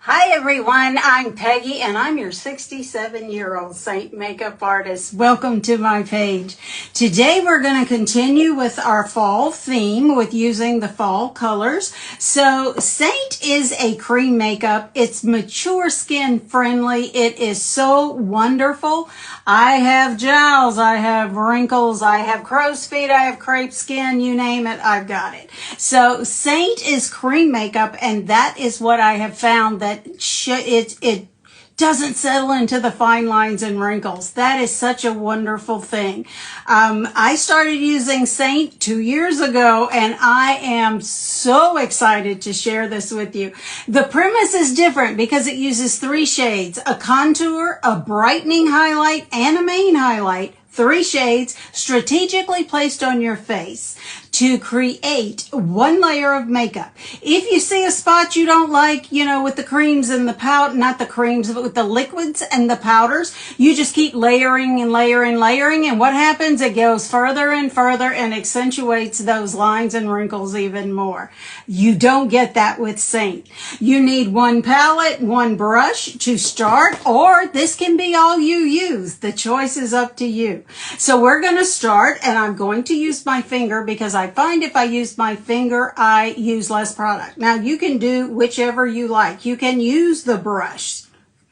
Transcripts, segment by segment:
Hi everyone, I'm Peggy and I'm your 67-year-old Seint makeup artist. Welcome to my page. Today we're going to continue with our fall theme with using the fall colors. So Seint is a cream makeup. It's mature skin friendly. It is so wonderful. I have jowls, I have wrinkles, I have crow's feet, I have crepe skin, you name it, I've got it. So Seint is cream makeup, and that is what I have found that it doesn't settle into the fine lines and wrinkles. That is such a wonderful thing. I started using Seint 2 years ago, and I am so excited to share this with you. The premise is different because it uses 3 shades, a contour, a brightening highlight, and a main highlight. 3 shades strategically placed on your face to create 1 layer of makeup. If you see a spot you don't like, with the creams and the powder, not the creams, but with the liquids and the powders, you just keep layering and layering, layering. And what happens? It goes further and further and accentuates those lines and wrinkles even more. You don't get that with Seint. You need 1 palette, 1 brush to start, or this can be all you use. The choice is up to you. So we're going to start, and I'm going to use my finger because I find if I use my finger, I use less product. Now you can do whichever you like. You can use the brush.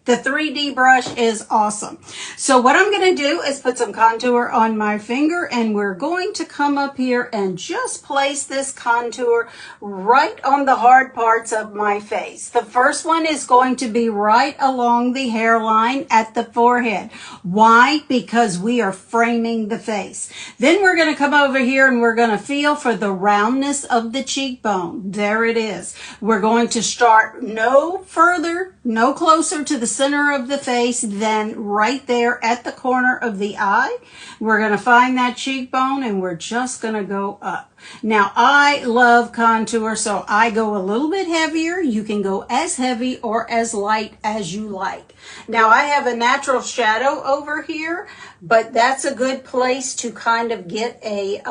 The 3D brush is awesome. So what I'm going to do is put some contour on my finger, and we're going to come up here and just place this contour right on the hard parts of my face. The first one is going to be right along the hairline at the forehead. Why? Because we are framing the face. Then we're going to come over here and we're going to feel for the roundness of the cheekbone. There it is. We're going to start no closer to the center of the face than right there at the corner of the eye. We're going to find that cheekbone and we're just going to go up. Now I love contour, so I go a little bit heavier. You can go as heavy or as light as you like. Now I have a natural shadow over here, but that's a good place to kind of get a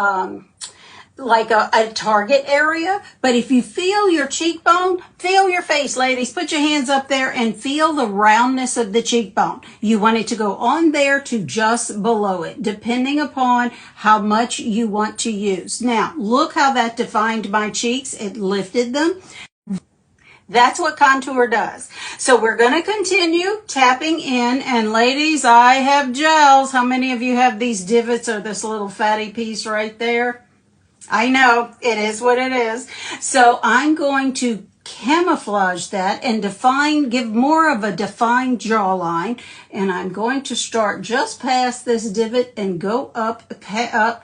target area. But if you feel your cheekbone, feel your face, ladies. Put your hands up there and feel the roundness of the cheekbone. You want it to go on there to just below it, depending upon how much you want to use. Now, look how that defined my cheeks. It lifted them. That's what contour does. So we're going to continue tapping in. And ladies, I have gels. How many of you have these divots or this little fatty piece right there? I know, it is what it is. So I'm going to camouflage that and give more of a defined jawline. And I'm going to start just past this divot and go up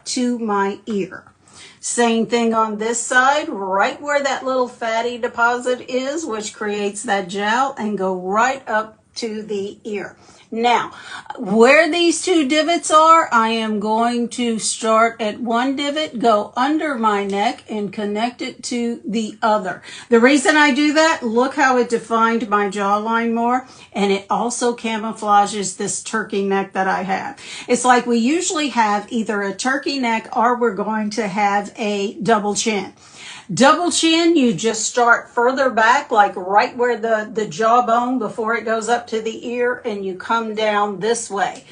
to my ear. Same thing on this side, right where that little fatty deposit is, which creates that gel, and go right up to the ear. Now, where these 2 divots are, I am going to start at 1 divot, go under my neck, and connect it to the other. The reason I do that, look how it defined my jawline more, and it also camouflages this turkey neck that I have. It's like we usually have either a turkey neck or we're going to have a double chin. Double chin, you just start further back, like right where the jawbone before it goes up to the ear, and you come down this way.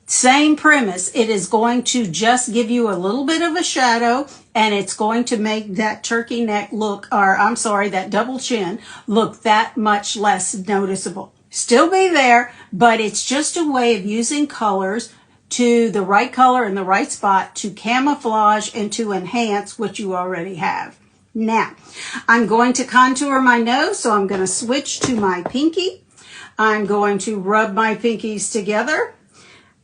Same premise. It is going to just give you a little bit of a shadow, and it's going to make that turkey neck that double chin look that much less noticeable. Still be there, but it's just a way of using colors to the right color in the right spot to camouflage and to enhance what you already have. Now, I'm going to contour my nose, so I'm going to switch to my pinky. I'm going to rub my pinkies together,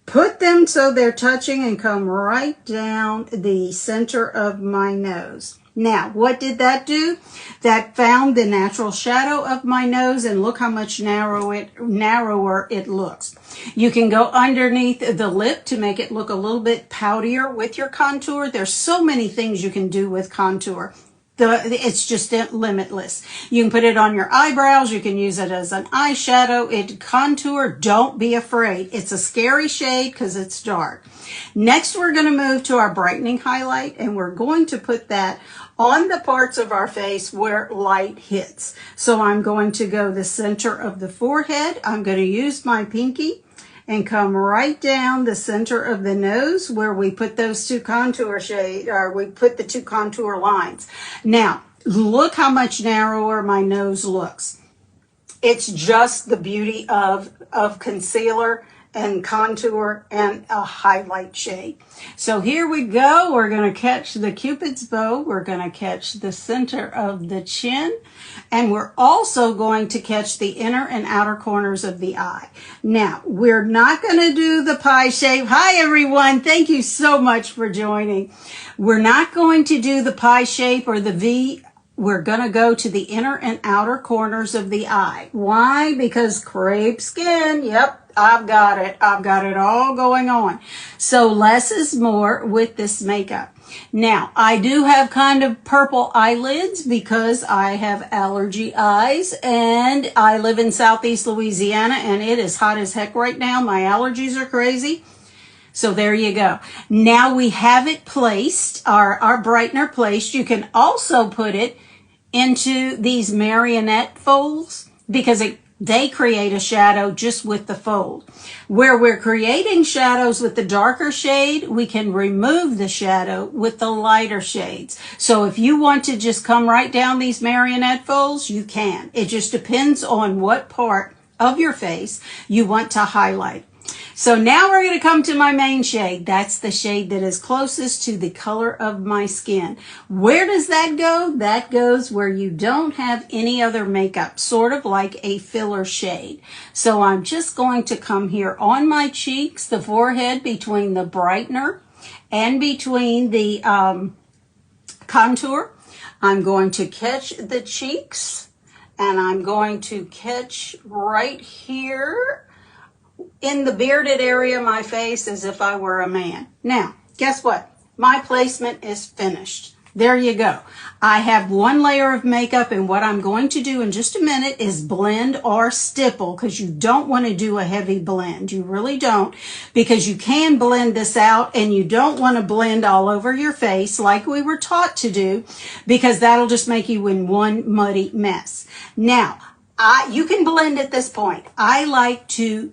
put them so they're touching, and come right down the center of my nose. Now, what did that do? That found the natural shadow of my nose, and look how much narrower it looks. You can go underneath the lip to make it look a little bit poutier with your contour. There's so many things you can do with contour. It's just limitless. You can put it on your eyebrows. You can use it as an eyeshadow. Contour, don't be afraid. It's a scary shade because it's dark. Next, we're going to move to our brightening highlight, and we're going to put that on the parts of our face where light hits. So I'm going to go the center of the forehead. I'm going to use my pinky and come right down the center of the nose where we put those two contour shade, or we put the two contour lines. Now, look how much narrower my nose looks. It's just the beauty of concealer and contour and a highlight shade. So here we go. We're going to catch the Cupid's bow. We're going to catch the center of the chin. And we're also going to catch the inner and outer corners of the eye. Now, we're not going to do the pie shape. Hi, everyone. Thank you so much for joining. We're not going to do the pie shape or the V. We're going to go to the inner and outer corners of the eye. Why? Because crepe skin. Yep, I've got it. I've got it all going on. So less is more with this makeup. Now, I do have kind of purple eyelids because I have allergy eyes, and I live in Southeast Louisiana, and it is hot as heck right now. My allergies are crazy. So there you go. Now we have it placed, our brightener placed. You can also put it into these marionette folds because they create a shadow just with the fold. Where we're creating shadows with the darker shade, we can remove the shadow with the lighter shades. So if you want to just come right down these marionette folds, you can. It just depends on what part of your face you want to highlight. So now we're going to come to my main shade. That's the shade that is closest to the color of my skin. Where does that go? That goes where you don't have any other makeup, sort of like a filler shade. So I'm just going to come here on my cheeks, the forehead, between the brightener and between the contour. I'm going to catch the cheeks, and I'm going to catch right here in the bearded area of my face as if I were a man. Now, guess what? My placement is finished. There you go. I have one layer of makeup, and what I'm going to do in just a minute is blend or stipple, because you don't want to do a heavy blend. You really don't, because you can blend this out, and you don't want to blend all over your face like we were taught to do, because that'll just make you in one muddy mess. Now, you can blend at this point. I like to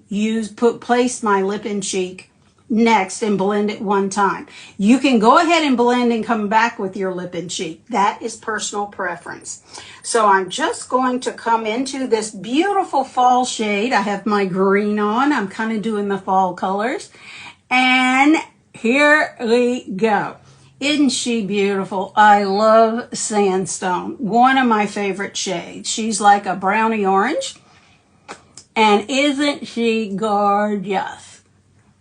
place my lip and cheek next and blend it one time. You can go ahead and blend and come back with your lip and cheek. That is personal preference. So I'm just going to come into this beautiful fall shade. I have my green on. I'm kind of doing the fall colors. And here we go. Isn't she beautiful? I love Sandstone, one of my favorite shades. She's like a brownie orange. And isn't she gorgeous?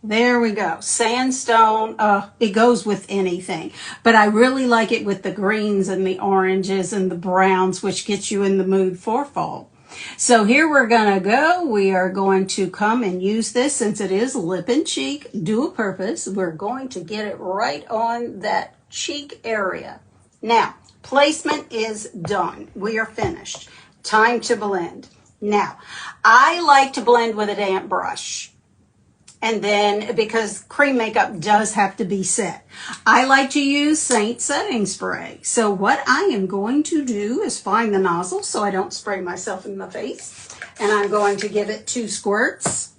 There we go. Sandstone, it goes with anything. But I really like it with the greens and the oranges and the browns, which gets you in the mood for fall. So here we're going to go. We are going to come and use this, since it is lip and cheek, dual purpose. We're going to get it right on that cheek area. Now, placement is done. We are finished. Time to blend. Now, I like to blend with a damp brush. And then, because cream makeup does have to be set, I like to use Seint setting spray. So what I am going to do is find the nozzle so I don't spray myself in the face. And I'm going to give it 2 squirts.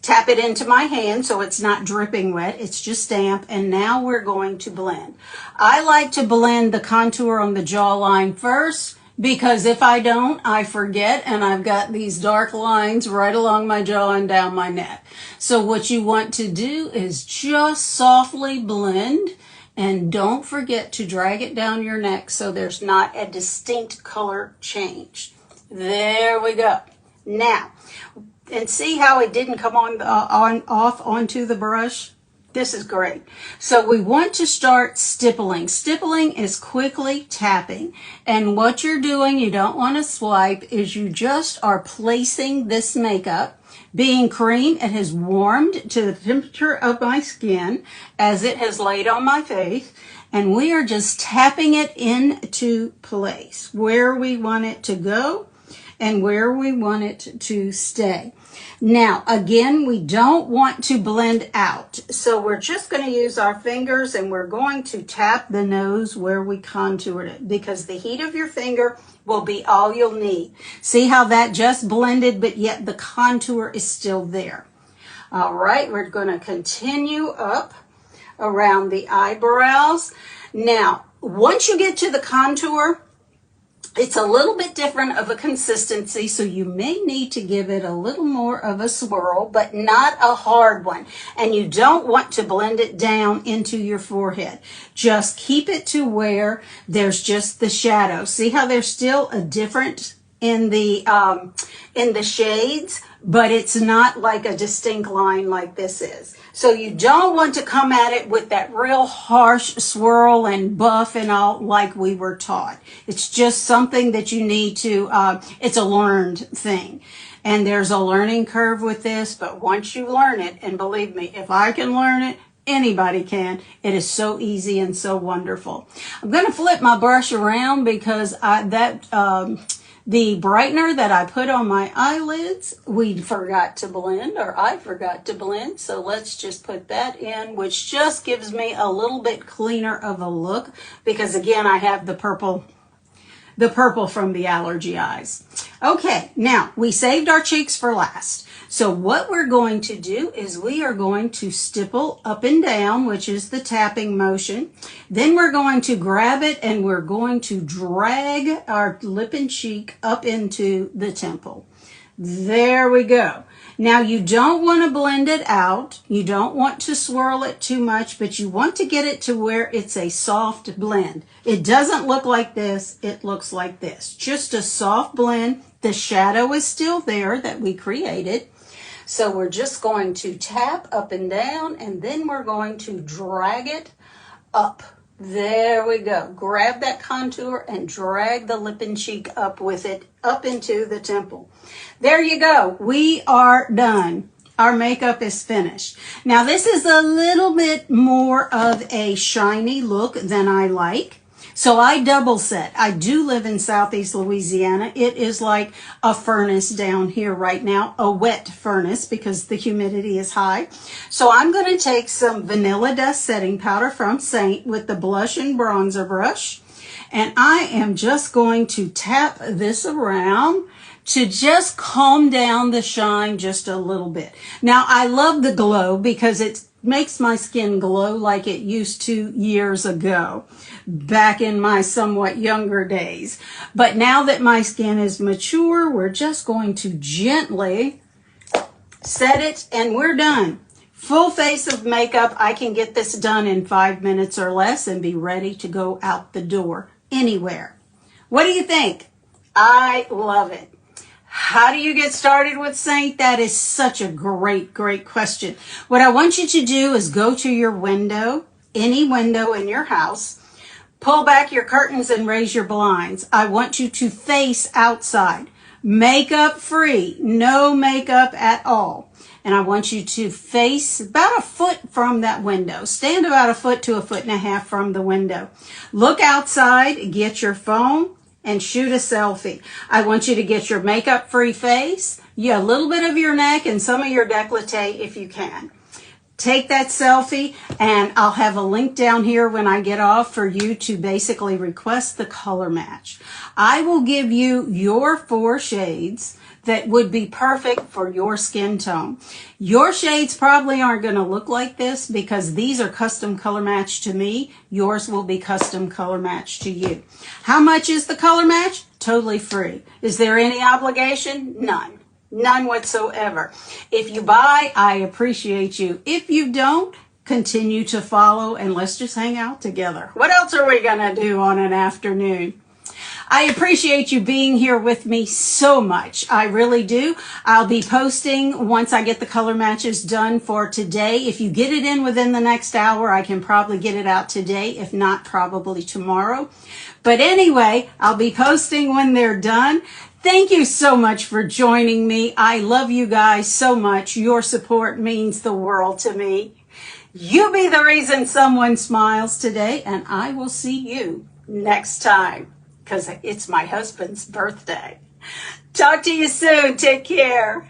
Tap it into my hand so it's not dripping wet. It's just damp. And now we're going to blend. I like to blend the contour on the jawline first, because if I don't, I forget, and I've got these dark lines right along my jaw and down my neck. So what you want to do is just softly blend, and don't forget to drag it down your neck so there's not a distinct color change. There we go. Now, and see how it didn't come off onto the brush? This is great. So we want to start stippling. Stippling is quickly tapping. And what you're doing, you don't want to swipe, is you just are placing this makeup. Being cream, it has warmed to the temperature of my skin as it has laid on my face. And we are just tapping it into place where we want it to go. and where we want it to stay. Now, again, we don't want to blend out. So we're just going to use our fingers and we're going to tap the nose where we contoured it, because the heat of your finger will be all you'll need. See how that just blended, but yet the contour is still there. All right, we're going to continue up around the eyebrows. Now, once you get to the contour, it's a little bit different of a consistency, so you may need to give it a little more of a swirl, but not a hard one. And you don't want to blend it down into your forehead. Just keep it to where there's just the shadow. See how there's still a difference in the shades, but it's not like a distinct line like this is. So you don't want to come at it with that real harsh swirl and buff and all like we were taught. It's just something that you need to, it's a learned thing. And there's a learning curve with this, but once you learn it, and believe me, if I can learn it, anybody can. It is so easy and so wonderful. I'm going to flip my brush around because the brightener that I put on my eyelids, we forgot to blend, or I forgot to blend. So let's just put that in, which just gives me a little bit cleaner of a look, because again, I have the purple from the allergy eyes. Okay, now we saved our cheeks for last. So what we're going to do is we are going to stipple up and down, which is the tapping motion. Then we're going to grab it and we're going to drag our lip and cheek up into the temple. There we go. Now you don't want to blend it out. You don't want to swirl it too much, but you want to get it to where it's a soft blend. It doesn't look like this. It looks like this. Just a soft blend. The shadow is still there that we created. So we're just going to tap up and down, and then we're going to drag it up. There we go. Grab that contour and drag the lip and cheek up with it, up into the temple. There you go. We are done. Our makeup is finished. Now this is a little bit more of a shiny look than I like. So I double set. I do live in Southeast Louisiana. It is like a furnace down here right now, a wet furnace because the humidity is high. So I'm going to take some Vanilla Dust setting powder from Seint with the blush and bronzer brush. And I am just going to tap this around to just calm down the shine just a little bit. Now I love the glow because it makes my skin glow like it used to years ago, back in my somewhat younger days. But now that my skin is mature, we're just going to gently set it and we're done. Full face of makeup. I can get this done in 5 minutes or less and be ready to go out the door anywhere. What do you think? I love it. How do you get started with Seint? That is such a great question. What I want you to do is go to your window, any window in your house, pull back your curtains and raise your blinds. I want you to face outside, makeup free, no makeup at all. And I want you to face about a foot from that window. Stand about a foot to a foot and a half from the window. Look outside, get your phone, and shoot a selfie. I want you to get your makeup-free face, a little bit of your neck, and some of your décolleté if you can. Take that selfie, and I'll have a link down here when I get off for you to basically request the color match. I will give you your 4 shades that would be perfect for your skin tone. Your shades probably aren't going to look like this because these are custom color match to me. Yours will be custom color match to you. How much is the color match? Totally free. Is there any obligation? None. None whatsoever. If you buy, I appreciate you. If you don't, continue to follow and let's just hang out together. What else are we going to do on an afternoon? I appreciate you being here with me so much. I really do. I'll be posting once I get the color matches done for today. If you get it in within the next hour, I can probably get it out today. If not, probably tomorrow. But anyway, I'll be posting when they're done. Thank you so much for joining me. I love you guys so much. Your support means the world to me. You be the reason someone smiles today, and I will see you next time, because it's my husband's birthday. Talk to you soon. Take care.